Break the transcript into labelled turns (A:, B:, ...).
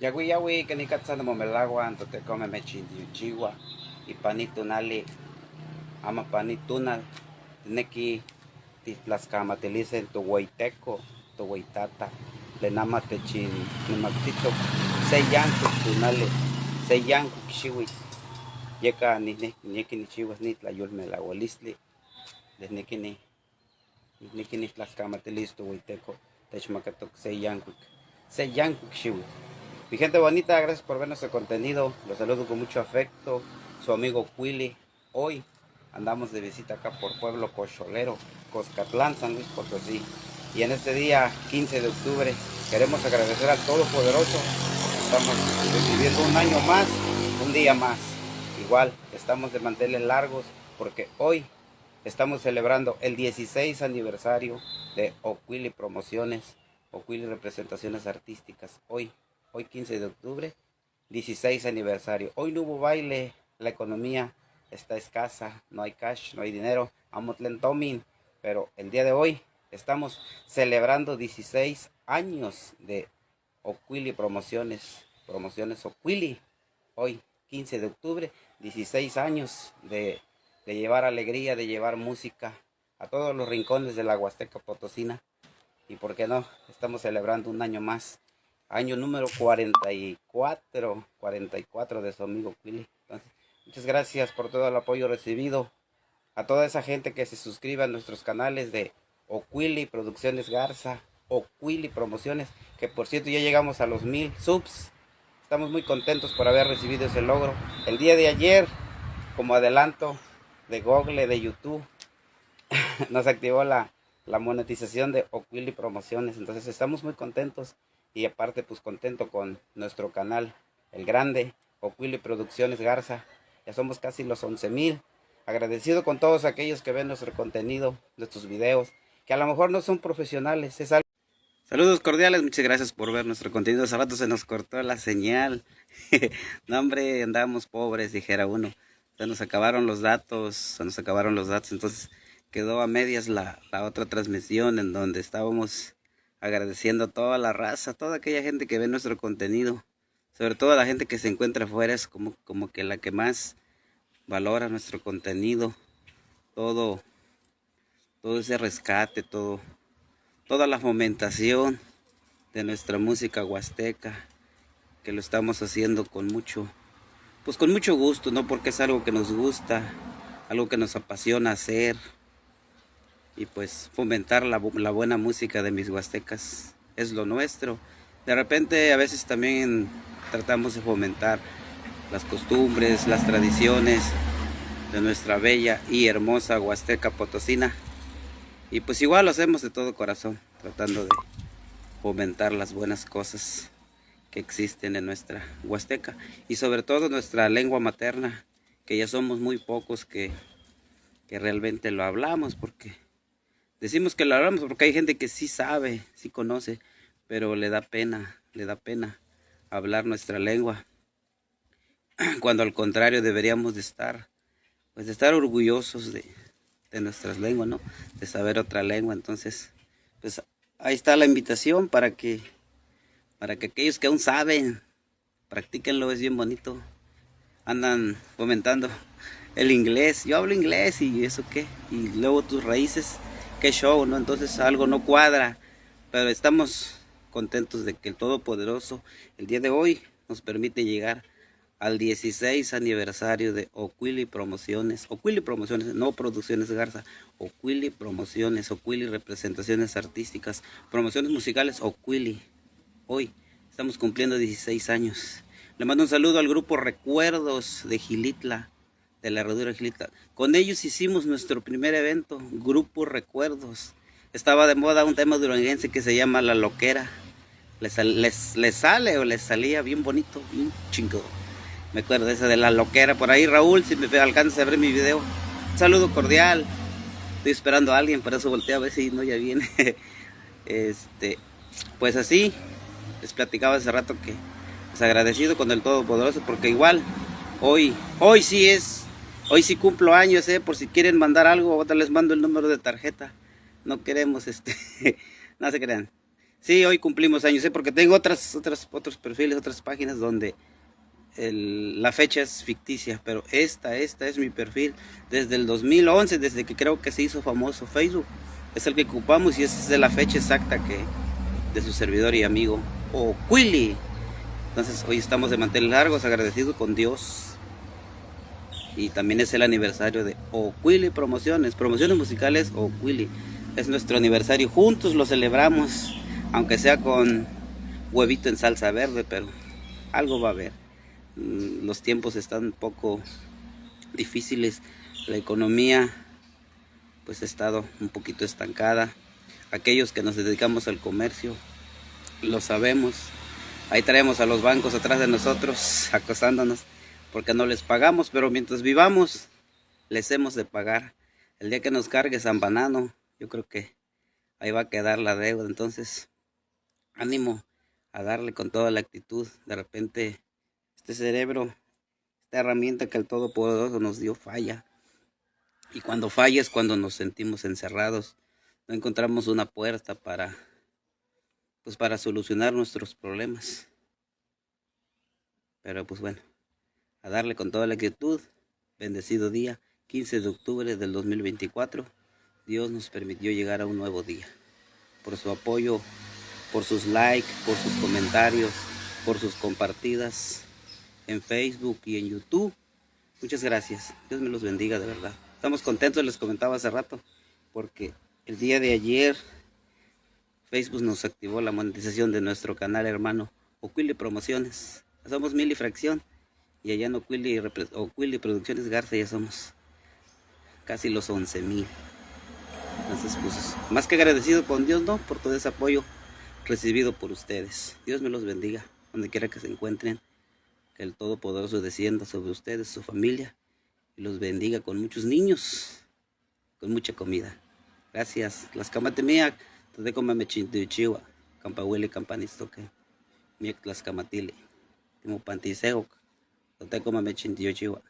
A: Yagüi, que ni catzando momelagua, anto te come mechin chihuahua y panito nali, ama panitunal, neki titlascama te dicen tu huayteco, tu huaytata, le nama te chin, ni mactito, se yanku tunale, se yanku xiwi, yeka ni chihuas ni la yulme la hualisli, de neki ni tlascama te listo huayteco, techmacatok se yanku xiwi. Mi gente bonita, gracias por ver nuestro contenido. Los saludo con mucho afecto. Su amigo Quili. Hoy andamos de visita acá por Pueblo Cocholero, Coscatlán, San Luis Potosí. Y en este día 15 de octubre queremos agradecer al Todopoderoso. Estamos recibiendo un año más, un día más. Igual, estamos de manteles largos porque hoy estamos celebrando el 16 aniversario de Oquili Promociones, Oquili Representaciones Artísticas. Hoy 15 de octubre, 16 aniversario. Hoy no hubo baile, la economía está escasa, no hay cash, no hay dinero, amotlentomin, pero el día de hoy estamos celebrando 16 años de Oquili Promociones Oquili. Hoy 15 de octubre, 16 años de llevar alegría, de llevar música a todos los rincones de la Huasteca Potosina. Y por qué no, estamos celebrando un año más. Año número 44 de su amigo Quili. Entonces, muchas gracias por todo el apoyo recibido. A toda esa gente que se suscribe a nuestros canales de Oquili Producciones Garza, Oquili Promociones, que por cierto ya llegamos a los 1000 subs. Estamos muy contentos por haber recibido ese logro. El día de ayer, como adelanto de Google, de YouTube, nos activó la monetización de Oquili Promociones. Entonces estamos muy contentos y aparte pues contento con nuestro canal, el grande Oquili Producciones Garza. Ya somos casi los 11,000. Agradecido con todos aquellos que ven nuestro contenido, nuestros videos, que a lo mejor no son profesionales. Saludos cordiales, muchas gracias por ver nuestro contenido. Hace rato se nos cortó la señal. No, hombre, andamos pobres, dijera uno. Se nos acabaron los datos, entonces quedó a medias la otra transmisión en donde estábamos agradeciendo a toda la raza, toda aquella gente que ve nuestro contenido, sobre todo a la gente que se encuentra afuera, es como que la que más valora nuestro contenido, todo ese rescate, toda la fomentación de nuestra música huasteca, que lo estamos haciendo con mucho gusto, ¿no? Porque es algo que nos gusta, algo que nos apasiona hacer. Y pues fomentar la buena música de mis huastecas es lo nuestro. De repente a veces también tratamos de fomentar las costumbres, las tradiciones de nuestra bella y hermosa Huasteca Potosina. Y pues igual lo hacemos de todo corazón, tratando de fomentar las buenas cosas que existen en nuestra Huasteca. Y sobre todo nuestra lengua materna, que ya somos muy pocos que realmente lo hablamos, porque decimos que lo hablamos porque hay gente que sí sabe, sí conoce, pero le da pena hablar nuestra lengua. Cuando al contrario deberíamos de estar orgullosos de nuestras lenguas, ¿no? De saber otra lengua. Entonces, pues ahí está la invitación para que aquellos que aún saben, practíquenlo, es bien bonito. Andan fomentando el inglés. Yo hablo inglés y eso qué. Y luego tus raíces, qué show, ¿no? Entonces algo no cuadra. Pero estamos contentos de que el Todopoderoso el día de hoy nos permite llegar al 16 aniversario de Oquili Promociones, no Producciones Garza, Oquili Promociones, Oquili Representaciones Artísticas, Promociones Musicales, Oquili. Hoy estamos cumpliendo 16 años. Le mando un saludo al grupo Recuerdos de Gilitla, de la Herradura de Gilitla. Con ellos hicimos nuestro primer evento, Grupo Recuerdos. Estaba de moda un tema duranguense que se llama La Loquera. Les salía bien bonito, bien chingón. Me acuerdo de esa de La Loquera. Por ahí, Raúl, si me alcanzas a ver mi video, un saludo cordial. Estoy esperando a alguien, por eso volteé a ver si no ya viene. Pues así, les platicaba hace rato que pues agradecido con el Todopoderoso, porque igual hoy sí cumplo años, por si quieren mandar algo, otra les mando el número de tarjeta. No queremos no se crean. Sí, hoy cumplimos años, porque tengo otros perfiles, otras páginas donde la fecha es ficticia, pero esta es mi perfil desde el 2011, desde que creo que se hizo famoso Facebook. Es el que ocupamos y esa es la fecha exacta de su servidor y amigo Oquili. Entonces hoy estamos de mantener largos, agradecidos con Dios. Y también es el aniversario de Oquili Promociones, promociones musicales Oquili. Es nuestro aniversario, juntos lo celebramos, aunque sea con huevito en salsa verde, pero algo va a haber. Los tiempos están un poco difíciles, la economía pues ha estado un poquito estancada. Aquellos que nos dedicamos al comercio lo sabemos. Ahí traemos a los bancos atrás de nosotros acosándonos porque no les pagamos, pero mientras vivamos les hemos de pagar. El día que nos cargue San Banano, yo creo que ahí va a quedar la deuda. Entonces, ánimo a darle con toda la actitud. De repente, este cerebro, esta herramienta que el Todopoderoso nos dio, falla. Y cuando falla es cuando nos sentimos encerrados. No encontramos una puerta para solucionar nuestros problemas. Pero pues bueno, a darle con toda la actitud. Bendecido día, 15 de octubre del 2024. Dios nos permitió llegar a un nuevo día. Por su apoyo, por sus likes, por sus comentarios, por sus compartidas en Facebook y en YouTube. Muchas gracias. Dios me los bendiga de verdad. Estamos contentos, les comentaba hace rato, porque el día de ayer Facebook nos activó la monetización de nuestro canal hermano Oquili Promociones. Somos 1000 y fracción. Y allá en Oquili Producciones Garza ya somos casi los 11,000. Entonces, pues, más que agradecido con Dios, ¿no? Por todo ese apoyo recibido por ustedes. Dios me los bendiga, donde quiera que se encuentren. Que el Todopoderoso descienda sobre ustedes, su familia, y los bendiga con muchos niños, con mucha comida. Gracias. Las camatemia, te como me chintichiwa, campahuele campanistoque, miek las camatile, como pantiseo, te como me chintichiwa.